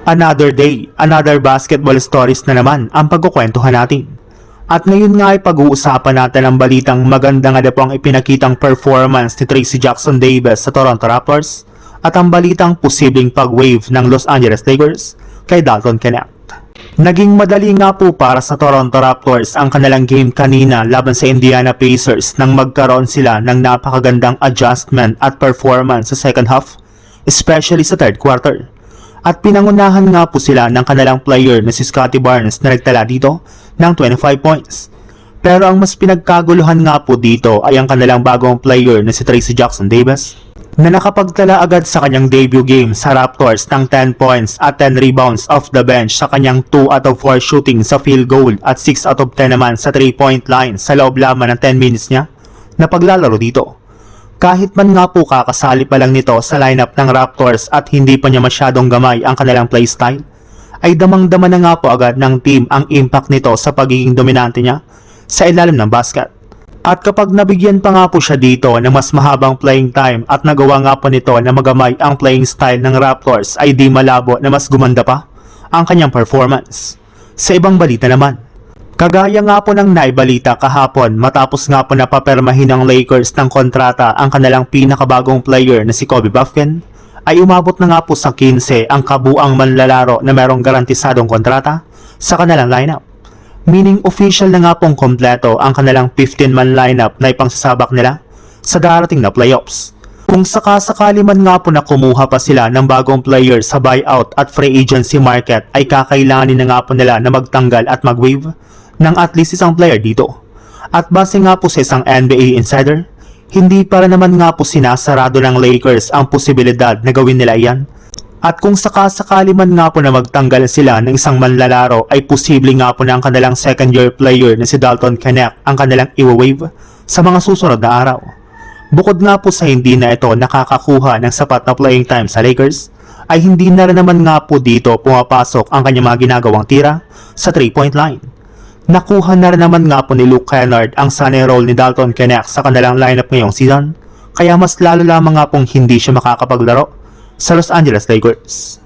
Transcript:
Another day, another basketball stories na naman ang pagkukwentuhan natin. At ngayon nga ay pag-uusapan natin ang balitang maganda nga po ang ipinakitang performance ni Trayce Jackson-Davis sa Toronto Raptors at ang balitang posibleng pag-wave ng Los Angeles Lakers kay Dalton Knecht. Naging madali nga po para sa Toronto Raptors ang kanilang game kanina laban sa Indiana Pacers nang magkaroon sila ng napakagandang adjustment at performance sa second half, especially sa third quarter. At pinangunahan nga po sila ng kanilang player na si Scottie Barnes na nagtala dito ng 25 points. Pero ang mas pinagkaguluhan nga po dito ay ang kanilang bagong player na si Trayce Jackson-Davis na nakapagtala agad sa kanyang debut game sa Raptors ng 10 points at 10 rebounds off the bench sa kanyang 2 out of 4 shooting sa field goal at 6 out of 10 naman sa 3-point line sa loob lamang ng 10 minutes niya na paglalaro dito. Kahit man nga po kakasali pa lang nito sa lineup ng Raptors at hindi pa niya masyadong gamay ang kanilang playstyle, ay damang-dama na nga po agad ng team ang impact nito sa pagiging dominante niya sa ilalim ng basket. At kapag nabigyan pa nga po siya dito ng mas mahabang playing time at nagawa nga po nito na magamay ang playing style ng Raptors, ay di malabo na mas gumanda pa ang kanyang performance. Sa ibang balita naman, kagaya nga po ng naibalita kahapon matapos nga po napapermahin ng Lakers ng kontrata ang kanilang pinakabagong player na si Kobe Bufkin, ay umabot na nga po sa 15 ang kabuang manlalaro na merong garantisadong kontrata sa kanilang lineup. Meaning official na nga pong kompleto ang kanilang 15-man lineup na ipangsasabak nila sa darating na playoffs. Kung sakasakali man nga po na kumuha pa sila ng bagong player sa buyout at free agency market, ay kakailanganin na nga po nila na magtanggal at mag-waive ng at least isang player dito. At base nga po sa isang NBA insider, hindi para naman nga po sinasarado ng Lakers ang posibilidad na gawin nila iyan. At kung sakasakali man nga po na magtanggal sila ng isang manlalaro, ay posible nga po na ang kanilang second year player na si Dalton Knecht ang kanilang i-waive sa mga susunod na araw. Bukod nga po sa hindi na ito nakakakuha ng sapat na playing time sa Lakers, ay hindi na rin naman nga po dito pumapasok ang kanyang mga ginagawang tira sa 3-point line. Nakuha na rin naman nga po ni Luke Kennard ang sunny role ni Dalton Knecht sa kanilang lineup ngayong season, kaya mas lalo lamang nga pong hindi siya makakapaglaro sa Los Angeles Lakers.